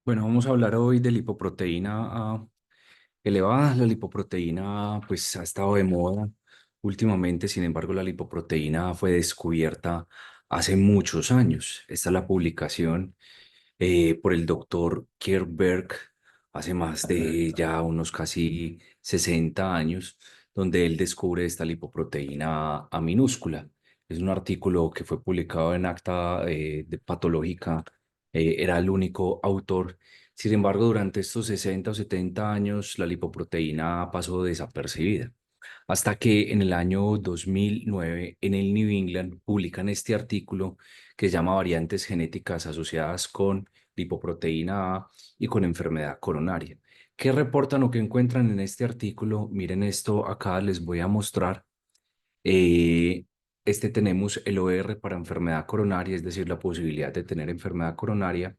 Bueno, vamos a hablar hoy de lipoproteína elevada. La lipoproteína pues ha estado de moda últimamente. Sin embargo, la lipoproteína fue descubierta hace muchos años. Esta es la publicación por el doctor Kierberg hace más de ya unos casi 60 años, donde él descubre esta lipoproteína A minúscula. Es un artículo que fue publicado en Acta de Patológica. Era el único autor. Sin embargo, durante estos 60 o 70 años, la lipoproteína pasó desapercibida. Hasta que en el año 2009, en el New England, publican este artículo que se llama Variantes genéticas asociadas con lipoproteína A y con enfermedad coronaria. ¿Qué reportan o qué encuentran en este artículo? Miren esto, acá les voy a mostrar. Eh, tenemos el OR para enfermedad coronaria, es decir, la posibilidad de tener enfermedad coronaria.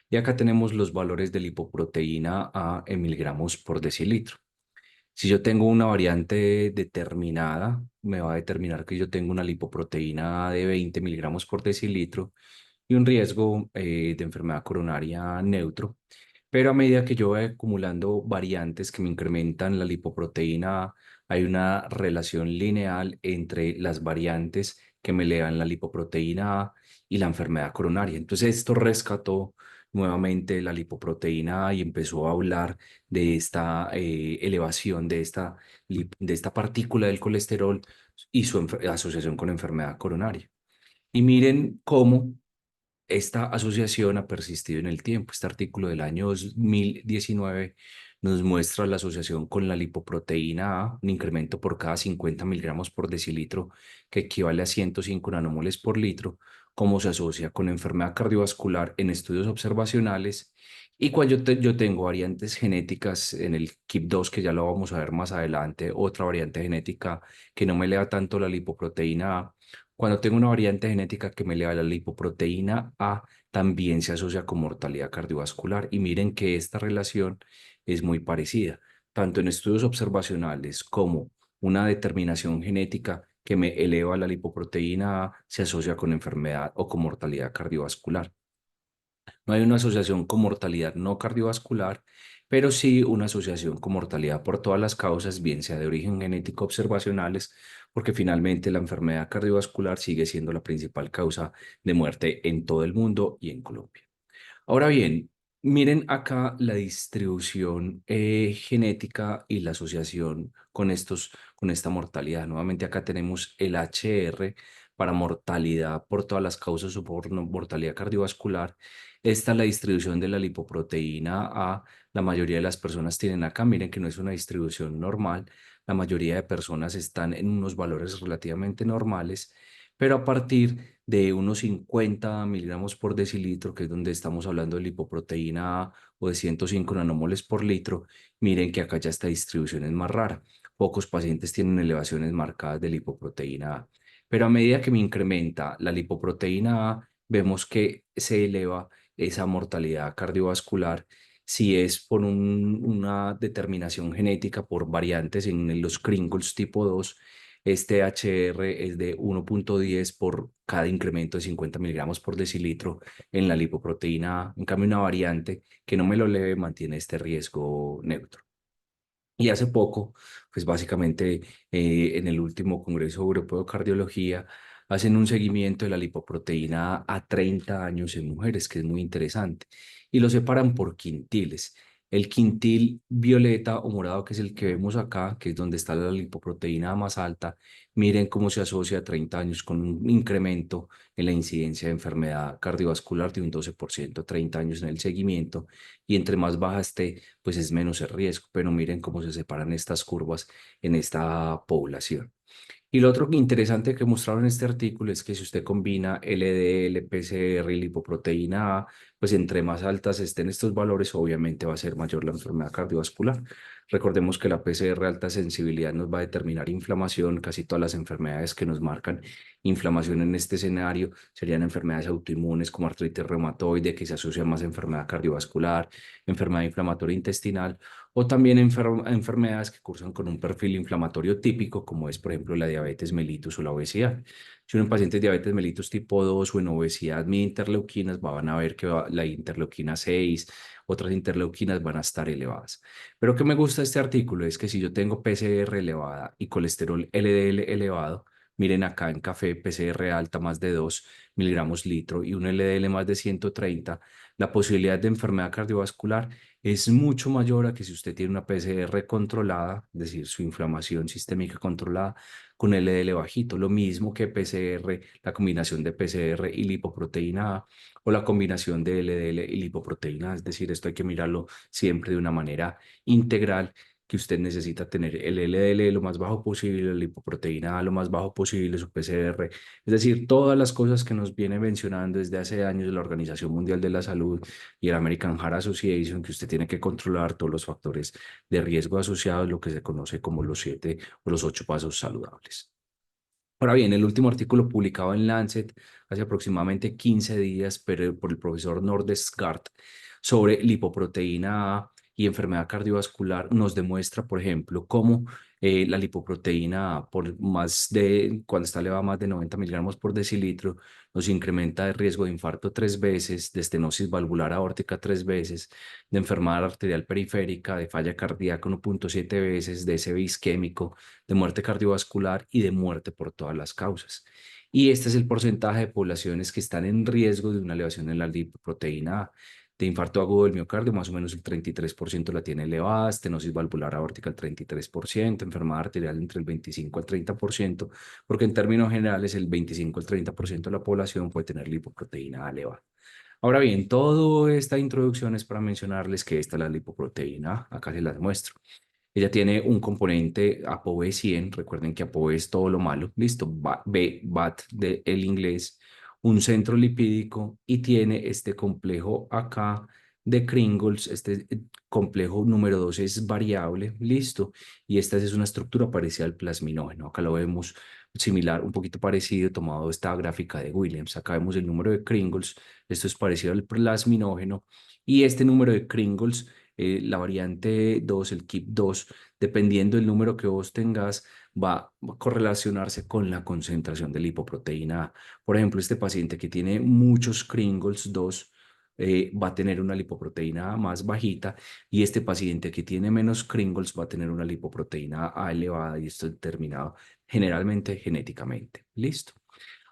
Y acá tenemos los valores de lipoproteína A en miligramos por decilitro. Si yo tengo una variante determinada, me va a determinar que yo tengo una lipoproteína de 20 miligramos por decilitro y un riesgo de enfermedad coronaria neutro. Pero a medida que yo voy acumulando variantes que me incrementan la lipoproteína, hay una relación lineal entre las variantes que me elevan la lipoproteína A y la enfermedad coronaria. Entonces esto rescató nuevamente la lipoproteína A y empezó a hablar de esta elevación de esta partícula del colesterol y su asociación con enfermedad coronaria. Y miren cómo esta asociación ha persistido en el tiempo. Este artículo del año 2019 nos muestra la asociación con la lipoproteína A, un incremento por cada 50 miligramos por decilitro, que equivale a 105 nanomoles por litro, cómo se asocia con enfermedad cardiovascular en estudios observacionales. Y cuando yo tengo variantes genéticas en el KIP2, que ya lo vamos a ver más adelante, otra variante genética que no me eleva tanto la lipoproteína A, cuando tengo una variante genética que me eleva la lipoproteína A, también se asocia con mortalidad cardiovascular. Y miren que esta relación es muy parecida, tanto en estudios observacionales como una determinación genética que me eleva la lipoproteína A se asocia con enfermedad o con mortalidad cardiovascular. No hay una asociación con mortalidad no cardiovascular, pero sí una asociación con mortalidad por todas las causas, bien sea de origen genético observacionales, porque finalmente la enfermedad cardiovascular sigue siendo la principal causa de muerte en todo el mundo y en Colombia. Ahora bien, miren acá la distribución genética y la asociación con esta mortalidad. Nuevamente acá tenemos el HR para mortalidad por todas las causas o por mortalidad cardiovascular. Esta es la distribución de la lipoproteína A. La mayoría de las personas tienen acá, miren que no es una distribución normal. La mayoría de personas están en unos valores relativamente normales, pero a partir de unos 50 miligramos por decilitro, que es donde estamos hablando de lipoproteína A, o de 105 nanomoles por litro, miren que acá ya esta distribución es más rara. Pocos pacientes tienen elevaciones marcadas de lipoproteína A. Pero a medida que me incrementa la lipoproteína A, vemos que se eleva esa mortalidad cardiovascular si es por una determinación genética por variantes en los Kringles tipo 2. Este HR es de 1,10 por cada incremento de 50 miligramos por decilitro en la lipoproteína A. En cambio, una variante que no me lo eleve mantiene este riesgo neutro. Y hace poco, pues básicamente en el último Congreso Europeo de Cardiología, hacen un seguimiento de la lipoproteína a 30 años en mujeres, que es muy interesante, y lo separan por quintiles. El quintil violeta o morado, que es el que vemos acá, que es donde está la lipoproteína más alta, miren cómo se asocia a 30 años con un incremento en la incidencia de enfermedad cardiovascular de un 12%, 30 años en el seguimiento, y entre más baja esté, pues es menos el riesgo, pero miren cómo se separan estas curvas en esta población. Y lo otro interesante que mostraron en este artículo es que si usted combina LDL, PCR y lipoproteína A, pues entre más altas estén estos valores, obviamente va a ser mayor la enfermedad cardiovascular. Recordemos que la PCR alta sensibilidad nos va a determinar inflamación. Casi todas las enfermedades que nos marcan inflamación en este escenario serían enfermedades autoinmunes como artritis reumatoide, que se asocia más a enfermedad cardiovascular, enfermedad inflamatoria intestinal, o también enfermedades que cursan con un perfil inflamatorio típico, como es, por ejemplo, la diabetes mellitus o la obesidad. Si uno en pacientes de diabetes mellitus tipo 2 o en obesidad mide interleuquinas, van a ver que la interleuquina 6, otras interleuquinas van a estar elevadas. Pero que me gusta de este artículo es que si yo tengo PCR elevada y colesterol LDL elevado, miren acá en café, PCR alta más de 2 miligramos litro y un LDL más de 130, la posibilidad de enfermedad cardiovascular es mucho mayor a que si usted tiene una PCR controlada, es decir, su inflamación sistémica controlada con LDL bajito. Lo mismo que PCR, la combinación de PCR y lipoproteína A o la combinación de LDL y lipoproteína A. Es decir, esto hay que mirarlo siempre de una manera integral, que usted necesita tener el LDL lo más bajo posible, la lipoproteína A lo más bajo posible, su PCR. Es decir, todas las cosas que nos viene mencionando desde hace años la Organización Mundial de la Salud y el American Heart Association, que usted tiene que controlar todos los factores de riesgo asociados, lo que se conoce como los 7 o los 8 pasos saludables. Ahora bien, el último artículo publicado en Lancet hace aproximadamente 15 días por el profesor Nordestgaard sobre lipoproteína A y enfermedad cardiovascular nos demuestra, por ejemplo, cómo la lipoproteína A, cuando está elevada a más de 90 miligramos por decilitro, nos incrementa el riesgo de infarto 3 veces, de estenosis valvular aórtica 3 veces, de enfermedad arterial periférica, de falla cardíaca 1,7 veces, de ese isquémico, de muerte cardiovascular y de muerte por todas las causas. Y este es el porcentaje de poblaciones que están en riesgo de una elevación en la lipoproteína A. De infarto agudo del miocardio, más o menos el 33% la tiene elevada, estenosis valvular aórtica el 33%, enfermedad arterial entre el 25 al 30%, porque en términos generales el 25 al 30% de la población puede tener lipoproteína A elevada. Ahora bien, toda esta introducción es para mencionarles que esta es la lipoproteína A, acá se las muestro. Ella tiene un componente ApoB100, recuerden que ApoB es todo lo malo, listo, BAT del inglés, un centro lipídico y tiene este complejo acá de Kringles, este complejo número 2 es variable, listo, y esta es una estructura parecida al plasminógeno, acá lo vemos similar, un poquito parecido, tomado esta gráfica de Williams, acá vemos el número de Kringles, esto es parecido al plasminógeno, y este número de Kringles la variante 2, el KIP2, dependiendo del número que vos tengas, va a correlacionarse con la concentración de lipoproteína A. Por ejemplo, este paciente que tiene muchos Kringles 2 va a tener una lipoproteína A más bajita y este paciente que tiene menos Kringles va a tener una lipoproteína A elevada y esto es determinado generalmente genéticamente. ¿Listo?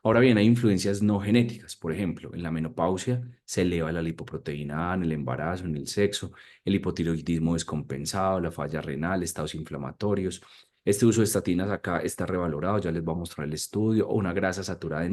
Ahora bien, hay influencias no genéticas. Por ejemplo, en la menopausia se eleva la lipoproteína A, en el embarazo, en el sexo, el hipotiroidismo descompensado, la falla renal, estados inflamatorios. Este uso de estatinas acá está revalorado, ya les voy a mostrar el estudio, o una grasa saturada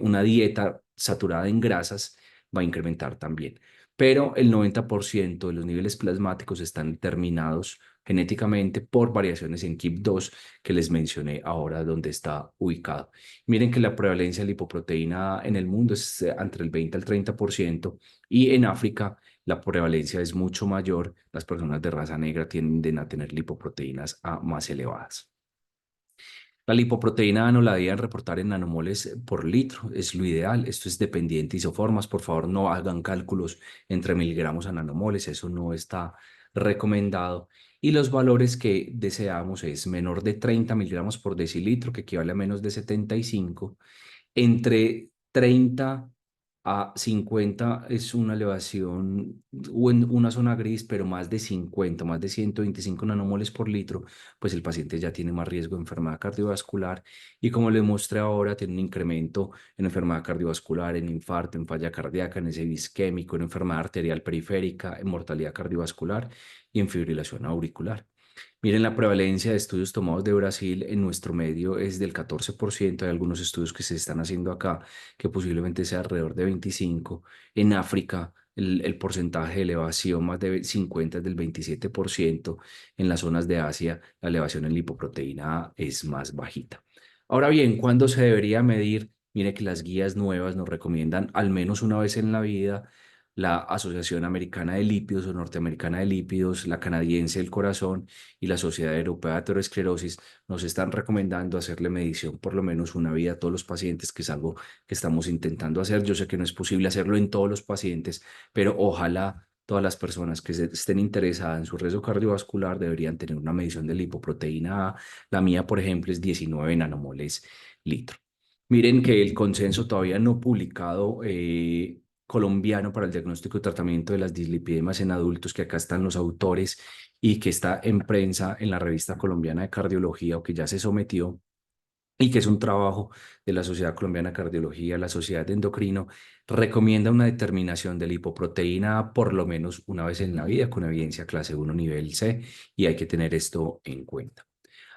una dieta saturada en grasas va a incrementar también. Pero el 90% de los niveles plasmáticos están determinados genéticamente por variaciones en KIP2 que les mencioné ahora donde está ubicado. Miren que la prevalencia de lipoproteína en el mundo es entre el 20 al 30% y en África la prevalencia es mucho mayor. Las personas de raza negra tienden a tener lipoproteínas A más elevadas. La lipoproteína no la deben reportar en nanomoles por litro, es lo ideal. Esto es dependiente de isoformas. Por favor, no hagan cálculos entre miligramos a nanomoles, eso no está recomendado. Y los valores que deseamos es menor de 30 miligramos por decilitro, que equivale a menos de 75. Entre 30 a 50 es una elevación o en una zona gris, pero más de 50, más de 125 nanomoles por litro, pues el paciente ya tiene más riesgo de enfermedad cardiovascular y como le mostré ahora, tiene un incremento en enfermedad cardiovascular, en infarto, en falla cardíaca, en ese isquémico, en enfermedad arterial periférica, en mortalidad cardiovascular y en fibrilación auricular. Miren, la prevalencia de estudios tomados de Brasil en nuestro medio es del 14%. Hay algunos estudios que se están haciendo acá que posiblemente sea alrededor de 25%. En África, el porcentaje de elevación más de 50 es del 27%. En las zonas de Asia, la elevación en lipoproteína A es más bajita. Ahora bien, ¿cuándo se debería medir? Mire que las guías nuevas nos recomiendan al menos una vez en la vida. La Asociación Americana de Lípidos o Norteamericana de Lípidos, la Canadiense del Corazón y la Sociedad Europea de Aterosclerosis nos están recomendando hacerle medición por lo menos una vez a todos los pacientes, que es algo que estamos intentando hacer. Yo sé que no es posible hacerlo en todos los pacientes, pero ojalá todas las personas que estén interesadas en su riesgo cardiovascular deberían tener una medición de lipoproteína A. La mía, por ejemplo, es 19 nanomoles litro. Miren que el consenso todavía no publicado colombiano para el diagnóstico y tratamiento de las dislipidemias en adultos, que acá están los autores y que está en prensa en la revista colombiana de cardiología o que ya se sometió y que es un trabajo de la Sociedad Colombiana de Cardiología, la Sociedad de Endocrino, recomienda una determinación de lipoproteína A por lo menos una vez en la vida con evidencia clase 1 nivel C y hay que tener esto en cuenta.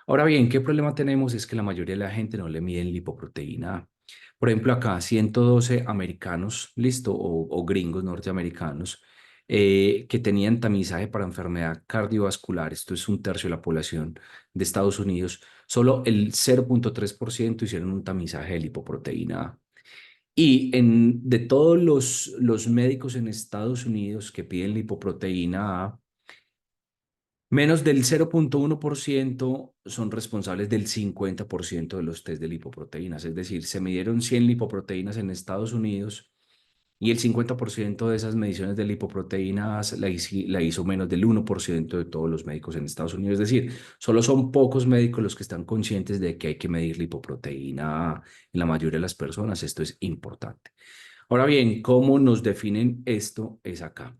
Ahora bien, ¿qué problema tenemos? Es que la mayoría de la gente no le miden lipoproteína A. Por ejemplo, acá 112 americanos, listo, o gringos norteamericanos, que tenían tamizaje para enfermedad cardiovascular, esto es un tercio de la población de Estados Unidos, solo el 0,3% hicieron un tamizaje de lipoproteína A. Y de todos los médicos en Estados Unidos que piden lipoproteína A, menos del 0,1% son responsables del 50% de los test de lipoproteínas. Es decir, se midieron 100 lipoproteínas en Estados Unidos y el 50% de esas mediciones de lipoproteínas la hizo menos del 1% de todos los médicos en Estados Unidos. Es decir, solo son pocos médicos los que están conscientes de que hay que medir lipoproteína en la mayoría de las personas. Esto es importante. Ahora bien, ¿cómo nos definen esto? Es acá.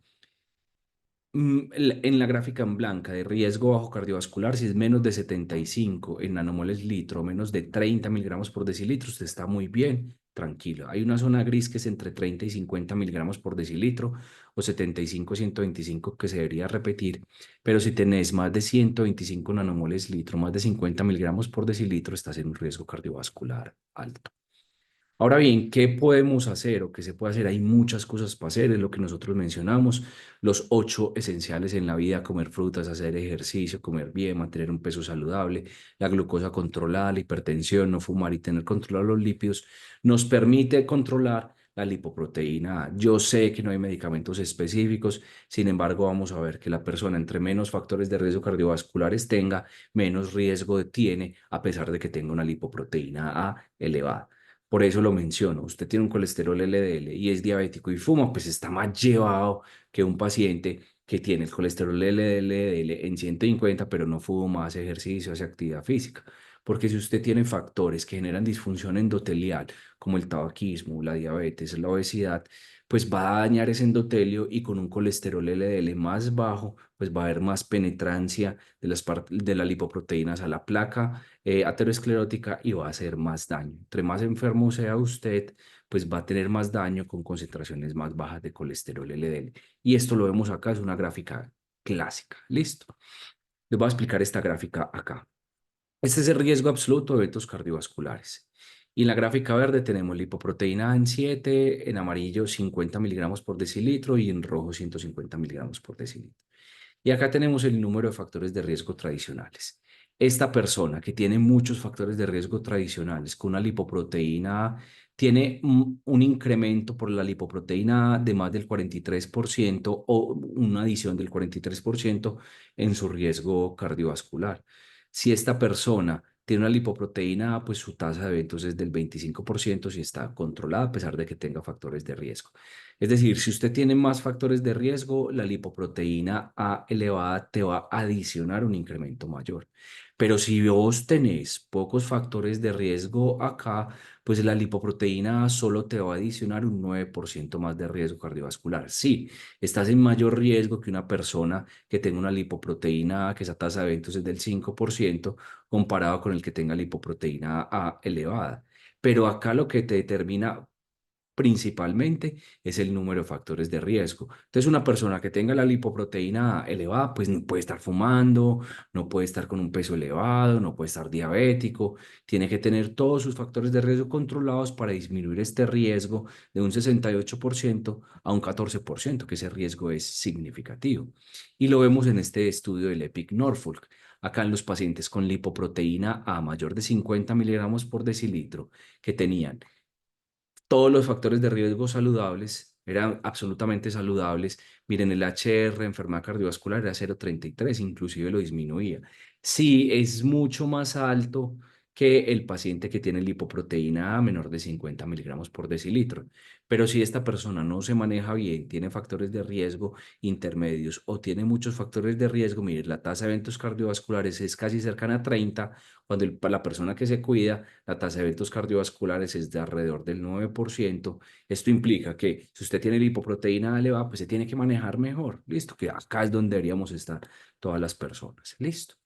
En la gráfica en blanca de riesgo bajo cardiovascular, si es menos de 75 en nanomoles litro, menos de 30 miligramos por decilitro, usted está muy bien, tranquilo. Hay una zona gris que es entre 30 y 50 miligramos por decilitro o 75 125 que se debería repetir, pero si tenés más de 125 nanomoles litro, más de 50 miligramos por decilitro, estás en un riesgo cardiovascular alto. Ahora bien, ¿qué podemos hacer o qué se puede hacer? Hay muchas cosas para hacer, es lo que nosotros mencionamos, los 8 esenciales en la vida: comer frutas, hacer ejercicio, comer bien, mantener un peso saludable, la glucosa controlada, la hipertensión, no fumar y tener controlados los lípidos, nos permite controlar la lipoproteína A. Yo sé que no hay medicamentos específicos, sin embargo, vamos a ver que la persona entre menos factores de riesgo cardiovasculares tenga, menos riesgo tiene, a pesar de que tenga una lipoproteína A elevada. Por eso lo menciono. Usted tiene un colesterol LDL y es diabético y fuma, pues está más llevado que un paciente que tiene el colesterol LDL en 150, pero no fuma, hace ejercicio, hace actividad física. Porque si usted tiene factores que generan disfunción endotelial, como el tabaquismo, la diabetes, la obesidad, pues va a dañar ese endotelio y con un colesterol LDL más bajo, pues va a haber más penetrancia de las lipoproteínas a la placa aterosclerótica y va a hacer más daño. Entre más enfermo sea usted, pues va a tener más daño con concentraciones más bajas de colesterol LDL. Y esto lo vemos acá, es una gráfica clásica. Listo. Les voy a explicar esta gráfica acá. Este es el riesgo absoluto de eventos cardiovasculares. Y en la gráfica verde tenemos lipoproteína en 7, en amarillo 50 miligramos por decilitro y en rojo 150 miligramos por decilitro. Y acá tenemos el número de factores de riesgo tradicionales. Esta persona que tiene muchos factores de riesgo tradicionales con una lipoproteína tiene un incremento por la lipoproteína de más del 43% o una adición del 43% en su riesgo cardiovascular. Si esta persona tiene una lipoproteína, pues su tasa de eventos es del 25% si está controlada, a pesar de que tenga factores de riesgo. Es decir, si usted tiene más factores de riesgo, la lipoproteína A elevada te va a adicionar un incremento mayor. Pero si vos tenés pocos factores de riesgo acá, pues la lipoproteína A solo te va a adicionar un 9% más de riesgo cardiovascular. Sí, estás en mayor riesgo que una persona que tenga una lipoproteína A, que esa tasa de eventos es del 5%, comparado con el que tenga lipoproteína A elevada. Pero acá lo que te determina principalmente es el número de factores de riesgo. Entonces, una persona que tenga la lipoproteína elevada, pues no puede estar fumando, no puede estar con un peso elevado, no puede estar diabético, tiene que tener todos sus factores de riesgo controlados para disminuir este riesgo de un 68% a un 14%, que ese riesgo es significativo. Y lo vemos en este estudio del EPIC Norfolk. Acá en los pacientes con lipoproteína A mayor de 50 miligramos por decilitro que tenían todos los factores de riesgo saludables, eran absolutamente saludables. Miren, el HR, enfermedad cardiovascular, era 0,33, inclusive lo disminuía. Sí, es mucho más alto que el paciente que tiene lipoproteína A menor de 50 miligramos por decilitro. Pero si esta persona no se maneja bien, tiene factores de riesgo intermedios o tiene muchos factores de riesgo, mire, la tasa de eventos cardiovasculares es casi cercana a 30, cuando la persona que se cuida, la tasa de eventos cardiovasculares es de alrededor del 9%. Esto implica que si usted tiene lipoproteína elevada, pues se tiene que manejar mejor. Listo, que acá es donde deberíamos estar todas las personas. Listo.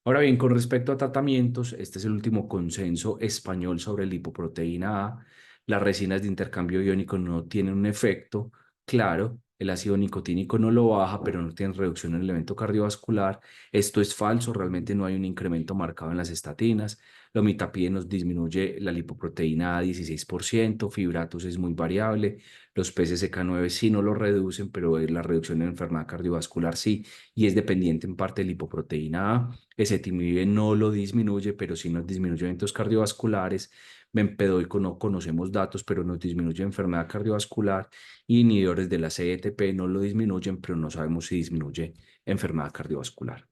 Ahora bien, con respecto a tratamientos, este es el último consenso español sobre lipoproteína A. Las resinas de intercambio iónico no tienen un efecto claro. El ácido nicotínico no lo baja, pero no tiene reducción en el evento cardiovascular. Esto es falso, realmente no hay un incremento marcado en las estatinas. La omiprazol nos disminuye la lipoproteína A 16%, fibratos es muy variable. Los PCSK9 sí no lo reducen, pero la reducción en enfermedad cardiovascular sí, y es dependiente en parte de lipoproteína A. Ezetimibe no lo disminuye, pero sí nos disminuye eventos cardiovasculares. Bempedoico no conocemos datos, pero nos disminuye enfermedad cardiovascular. Inhibidores de la CETP no lo disminuyen, pero no sabemos si disminuye enfermedad cardiovascular.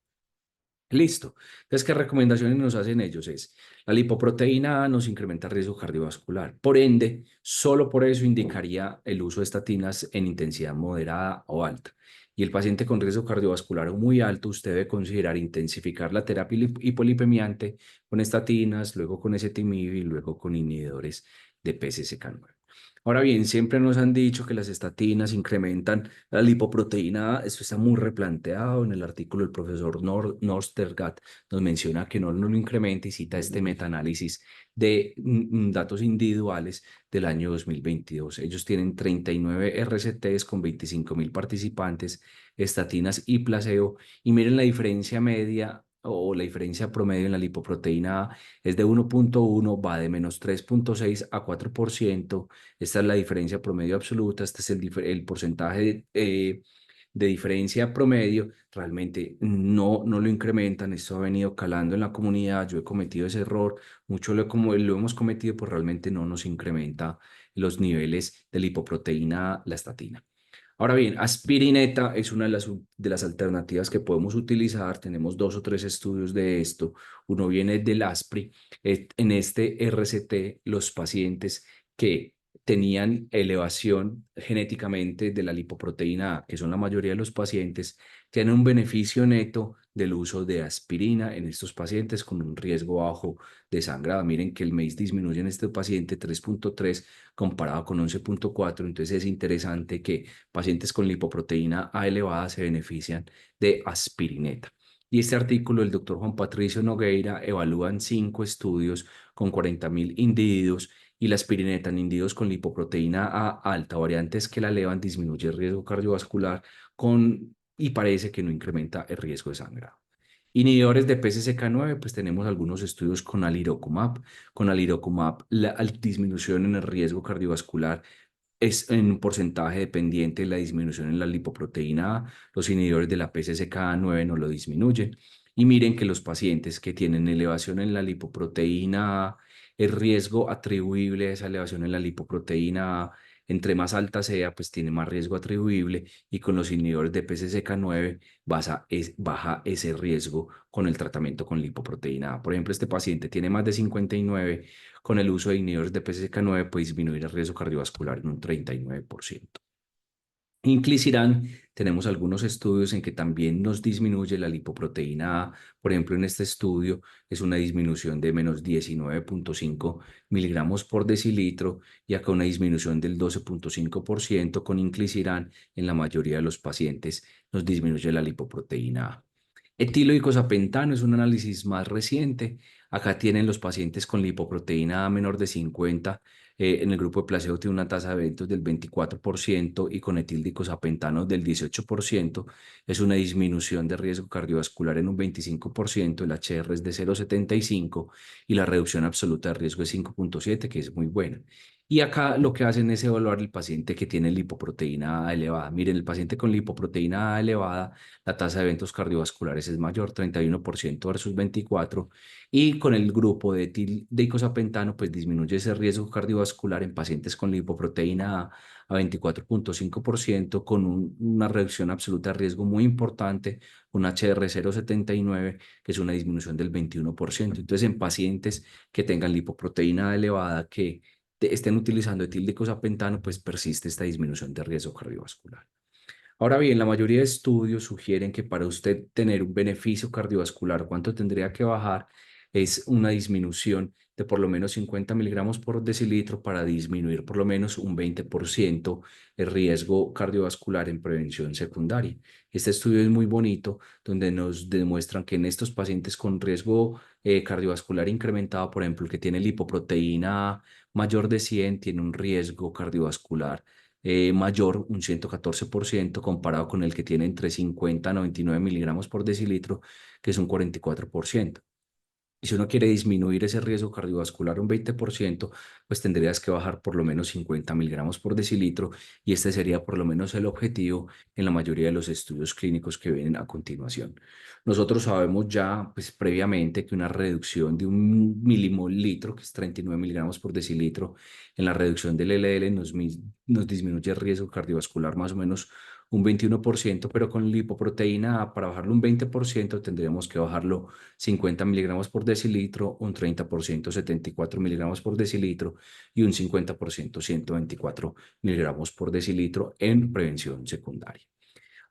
Listo. Entonces, ¿qué recomendaciones nos hacen ellos? Es la lipoproteína A nos incrementa el riesgo cardiovascular. Por ende, solo por eso indicaría el uso de estatinas en intensidad moderada o alta. Y el paciente con riesgo cardiovascular muy alto, usted debe considerar intensificar la terapia hipolipemiante con estatinas, luego con ezetimibe y luego con inhibidores de PCSK9. Ahora bien, siempre nos han dicho que las estatinas incrementan la lipoproteína A. Esto está muy replanteado en el artículo del profesor Norstergaard. Nos menciona que no lo incrementa y cita este metaanálisis de datos individuales del año 2022. Ellos tienen 39 RCTs con 25.000 participantes, estatinas y placebo. Y miren la diferencia media o la diferencia promedio en la lipoproteína A es de 1,1, va de -3,6 a 4%. Esta es la diferencia promedio absoluta, este es el porcentaje de diferencia promedio. Realmente no lo incrementan, esto ha venido calando en la comunidad, yo he cometido ese error, mucho como lo hemos cometido, pues realmente no nos incrementa los niveles de lipoproteína, la estatina. Ahora bien, aspirineta es una de las alternativas que podemos utilizar. Tenemos 2 o 3 estudios de esto. Uno viene del ASPRI. En este RCT, los pacientes que tenían elevación genéticamente de la lipoproteína A, que son la mayoría de los pacientes, tienen un beneficio neto del uso de aspirina en estos pacientes con un riesgo bajo de sangrado. Miren que el MACE disminuye en este paciente 3,3 comparado con 11,4. Entonces es interesante que pacientes con lipoproteína A elevada se benefician de aspirineta. Y este artículo del doctor Juan Patricio Nogueira evalúa en 5 estudios con 40.000 individuos y la aspirineta en individuos con lipoproteína A alta, variantes que la elevan, disminuye el riesgo cardiovascular y parece que no incrementa el riesgo de sangrado. Inhibidores de PCSK9, pues tenemos algunos estudios con alirocumab. Con alirocumab, la disminución en el riesgo cardiovascular es en un porcentaje dependiente de la disminución en la lipoproteína A. Los inhibidores de la PCSK9 no lo disminuyen. Y miren que los pacientes que tienen elevación en la lipoproteína A, el riesgo atribuible a esa elevación en la lipoproteína A, entre más alta sea, pues tiene más riesgo atribuible, y con los inhibidores de PCSK9 baja ese riesgo con el tratamiento con lipoproteína A. Por ejemplo, este paciente tiene más de 59, con el uso de inhibidores de PCSK9 puede disminuir el riesgo cardiovascular en un 39%. Inclisiran, tenemos algunos estudios en que también nos disminuye la lipoproteína A. Por ejemplo, en este estudio es una disminución de menos 19,5 miligramos por decilitro, y acá una disminución del 12,5% con inclisiran en la mayoría de los pacientes nos disminuye la lipoproteína A. Etiloicosapentano es un análisis más reciente. Acá tienen los pacientes con lipoproteína A menor de 50. En el grupo de placebo tiene una tasa de eventos del 24% y con etildicosapentano del 18%. Es una disminución de riesgo cardiovascular en un 25%. El HR es de 0,75 y la reducción absoluta de riesgo es 5,7, que es muy buena. Y acá lo que hacen es evaluar el paciente que tiene lipoproteína A elevada. Miren, el paciente con lipoproteína A elevada, la tasa de eventos cardiovasculares es mayor, 31% versus 24%, y con el grupo de etildeicosapentano, pues disminuye ese riesgo cardiovascular en pacientes con lipoproteína A 24,5%, con una reducción absoluta de riesgo muy importante, un HR 0,79, que es una disminución del 21%. Entonces, en pacientes que tengan lipoproteína A elevada, que estén utilizando etildeicosapentano, pues persiste esta disminución de riesgo cardiovascular. Ahora bien, la mayoría de estudios sugieren que para usted tener un beneficio cardiovascular, ¿cuánto tendría que bajar? Es una disminución de por lo menos 50 miligramos por decilitro para disminuir por lo menos un 20% el riesgo cardiovascular en prevención secundaria. Este estudio es muy bonito, donde nos demuestran que en estos pacientes con riesgo cardiovascular incrementado, por ejemplo, el que tiene lipoproteína mayor de 100, tiene un riesgo cardiovascular mayor, un 114%, comparado con el que tiene entre 50 a 99 miligramos por decilitro, que es un 44%. Y si uno quiere disminuir ese riesgo cardiovascular un 20%, pues tendrías que bajar por lo menos 50 miligramos por decilitro, y este sería por lo menos el objetivo en la mayoría de los estudios clínicos que vienen a continuación. Nosotros sabemos ya, pues previamente, que una reducción de un milimol-litro, que es 39 miligramos por decilitro, en la reducción del LDL nos disminuye el riesgo cardiovascular más o menos un 21%, pero con lipoproteína A, para bajarlo un 20%, tendríamos que bajarlo 50 miligramos por decilitro, un 30%, 74 miligramos por decilitro, y un 50%, 124 miligramos por decilitro en prevención secundaria.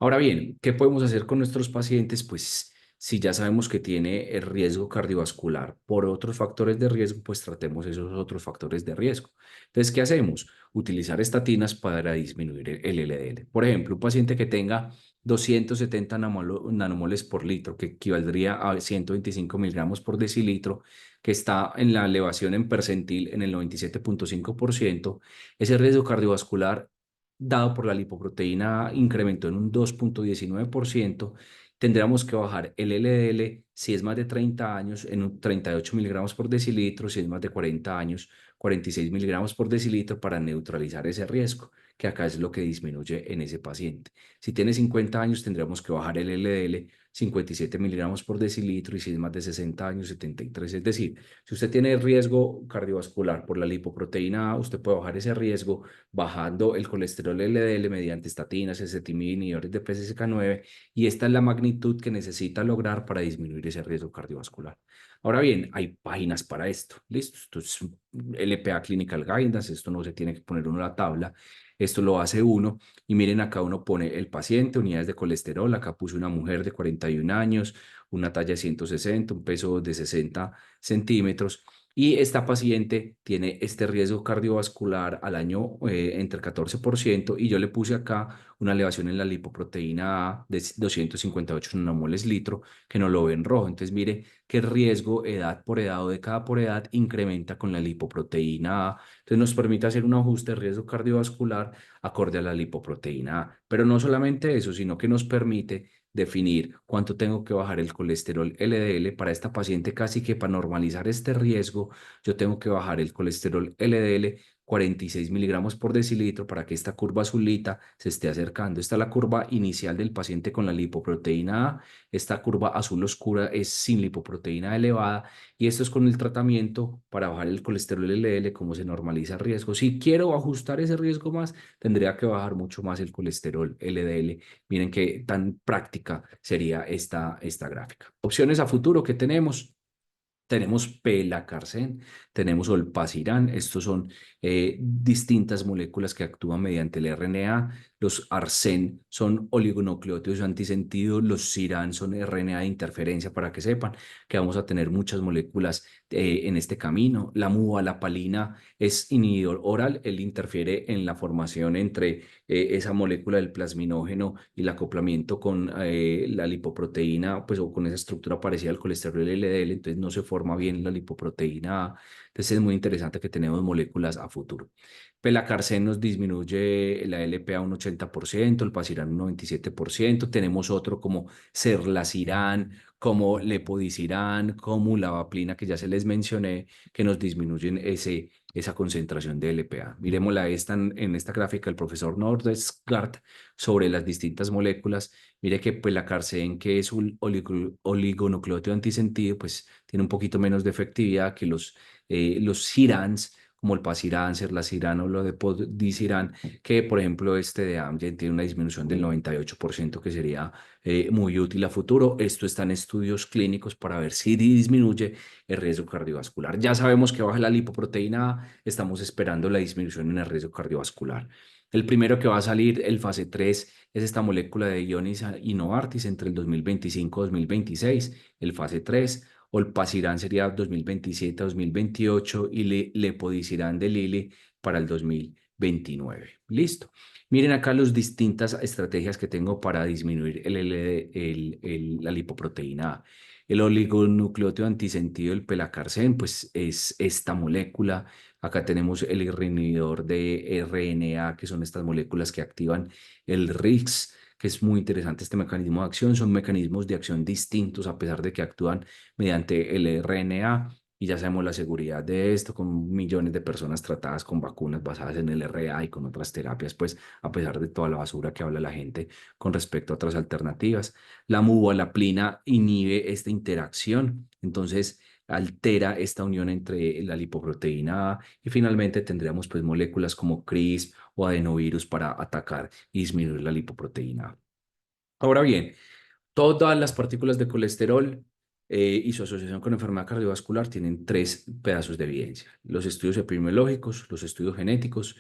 Ahora bien, ¿qué podemos hacer con nuestros pacientes? Pues si ya sabemos que tiene el riesgo cardiovascular por otros factores de riesgo, pues tratemos esos otros factores de riesgo. Entonces, ¿qué hacemos? Utilizar estatinas para disminuir el LDL. Por ejemplo, un paciente que tenga 270 nanomoles por litro, que equivaldría a 125 miligramos por decilitro, que está en la elevación en percentil en el 97,5%, ese riesgo cardiovascular dado por la lipoproteína incrementó en un 2,19%, tendríamos que bajar el LDL si es más de 30 años en un 38 miligramos por decilitro, si es más de 40 años, 46 miligramos por decilitro, para neutralizar ese riesgo, que acá es lo que disminuye en ese paciente. Si tiene 50 años, tendríamos que bajar el LDL 57 miligramos por decilitro, y si es más de 60 años, 73. Es decir, si usted tiene riesgo cardiovascular por la lipoproteína A, usted puede bajar ese riesgo bajando el colesterol LDL mediante estatinas, ezetimibe, inhibidores de PCSK9, y esta es la magnitud que necesita lograr para disminuir ese riesgo cardiovascular. Ahora bien, hay páginas para esto. ¿Listo? Esto es LPA Clinical Guidance, esto no se tiene que poner uno a la tabla, esto lo hace uno, y miren, acá uno pone el paciente, unidades de colesterol, acá puse una mujer de 41 años, una talla 160, un peso de 60 centímetros, y esta paciente tiene este riesgo cardiovascular al año entre el 14%, y yo le puse acá una elevación en la lipoproteína A de 258 nanomoles litro, que no lo ve en rojo. Entonces mire qué riesgo edad por edad o década por edad incrementa con la lipoproteína A. Entonces nos permite hacer un ajuste de riesgo cardiovascular acorde a la lipoproteína A. Pero no solamente eso, sino que nos permite definir cuánto tengo que bajar el colesterol LDL para esta paciente. Casi que para normalizar este riesgo, yo tengo que bajar el colesterol LDL 46 miligramos por decilitro para que esta curva azulita se esté acercando. Esta es la curva inicial del paciente con la lipoproteína A. Esta curva azul oscura es sin lipoproteína elevada, y esto es con el tratamiento para bajar el colesterol LDL, como se normaliza el riesgo. Si quiero ajustar ese riesgo más, tendría que bajar mucho más el colesterol LDL. Miren qué tan práctica sería esta gráfica. Opciones a futuro que tenemos. Tenemos pelacarsen, tenemos olpasiran. Estos son distintas moléculas que actúan mediante el RNA. Los arsen son oligonucleótidos antisentido. Los siran son RNA de interferencia, para que sepan que vamos a tener muchas moléculas en este camino. La mubalapalina es inhibidor oral. Él interfiere en la formación entre esa molécula del plasminógeno y el acoplamiento con la lipoproteína, pues, o con esa estructura parecida al colesterol LDL. Entonces no se forma bien la lipoproteína A. Entonces es muy interesante que tenemos moléculas a a futuro. Pelacarsen nos disminuye la LPA un 80%, el Pasirán un 97%, tenemos otro como Serlacirán, como Lepodicirán, como Lavaplina, que ya se les mencioné, que nos disminuyen esa concentración de LPA. Miremosla en esta gráfica del profesor Nordesgaard sobre las distintas moléculas. Mire que Pelacarsen, que es un oligonucleótido antisentido, pues tiene un poquito menos de efectividad que los Sirans, como el Pasirán, Serlacirán o lo de Podicirán, que por ejemplo este de Amgen tiene una disminución del 98% que sería muy útil a futuro. Esto está en estudios clínicos para ver si disminuye el riesgo cardiovascular. Ya sabemos que baja la lipoproteína A, estamos esperando la disminución en el riesgo cardiovascular. El primero que va a salir, el fase 3, es esta molécula de Ionis y Novartis entre el 2025 y 2026, el fase 3. Olpasiran sería 2027-2028 y Lepodisiran de Lilly para el 2029. Listo. Miren acá las distintas estrategias que tengo para disminuir la lipoproteína A. El oligonucleótido antisentido, el pelacarsen, pues es esta molécula. Acá tenemos el inhibidor de RNA, que son estas moléculas que activan el RIX, que es muy interesante este mecanismo de acción. Son mecanismos de acción distintos a pesar de que actúan mediante el RNA y ya sabemos la seguridad de esto con millones de personas tratadas con vacunas basadas en el RNA y con otras terapias, pues a pesar de toda la basura que habla la gente con respecto a otras alternativas. La muvalaplina inhibe esta interacción, entonces altera esta unión entre la lipoproteína A y finalmente tendríamos pues moléculas como CRISP o adenovirus para atacar y disminuir la lipoproteína A. Ahora bien, todas las partículas de colesterol y su asociación con enfermedad cardiovascular tienen tres pedazos de evidencia: los estudios epidemiológicos, los estudios genéticos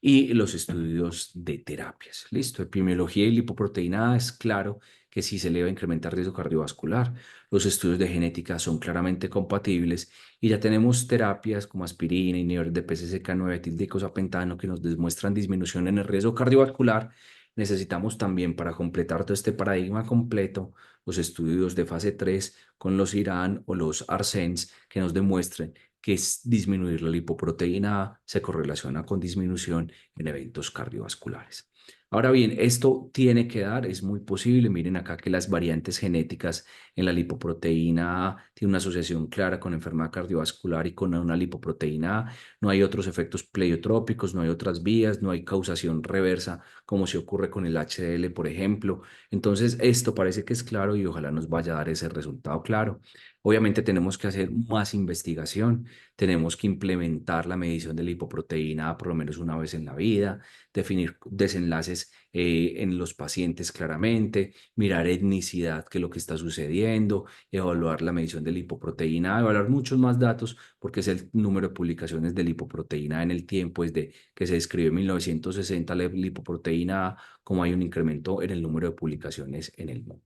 y los estudios de terapias. Listo, epidemiología y lipoproteína es claro que sí se le va a incrementar riesgo cardiovascular. Los estudios de genética son claramente compatibles y ya tenemos terapias como aspirina, inhibidores de PCSK9, etildeicosapentano que nos demuestran disminución en el riesgo cardiovascular. Necesitamos también, para completar todo este paradigma completo, los estudios de fase 3 con los IRAN o los ARSENS que nos demuestren que disminuir la lipoproteína A se correlaciona con disminución en eventos cardiovasculares. Ahora bien, esto tiene que dar, es muy posible. Miren acá que las variantes genéticas en la lipoproteína A tienen una asociación clara con enfermedad cardiovascular y con una lipoproteína A. No hay otros efectos pleiotrópicos, no hay otras vías, no hay causación reversa como se ocurre con el HDL, por ejemplo. Entonces, esto parece que es claro y ojalá nos vaya a dar ese resultado claro. Obviamente tenemos que hacer más investigación, tenemos que implementar la medición de la lipoproteína por lo menos una vez en la vida, definir desenlaces en los pacientes claramente, mirar etnicidad, qué es lo que está sucediendo, evaluar la medición de lipoproteína, evaluar muchos más datos porque es el número de publicaciones de lipoproteína en el tiempo, desde que se describió en 1960 la lipoproteína, como hay un incremento en el número de publicaciones en el mundo.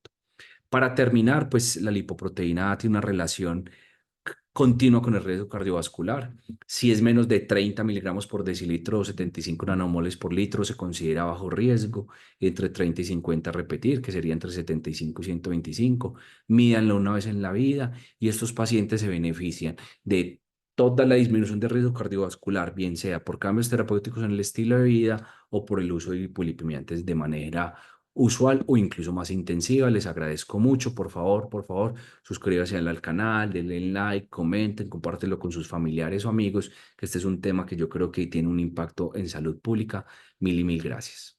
Para terminar, pues la lipoproteína tiene una relación continua con el riesgo cardiovascular. Si es menos de 30 miligramos por decilitro o 75 nanomoles por litro, se considera bajo riesgo. Entre 30 y 50 repetir, que sería entre 75 y 125. Mídanlo una vez en la vida y estos pacientes se benefician de toda la disminución de riesgo cardiovascular, bien sea por cambios terapéuticos en el estilo de vida o por el uso de hipolipemiantes de manera usual o incluso más intensiva. Les agradezco mucho. Por favor, suscríbanse al canal, denle like, comenten, compártelo con sus familiares o amigos, que este es un tema que yo creo que tiene un impacto en salud pública. Mil y mil gracias.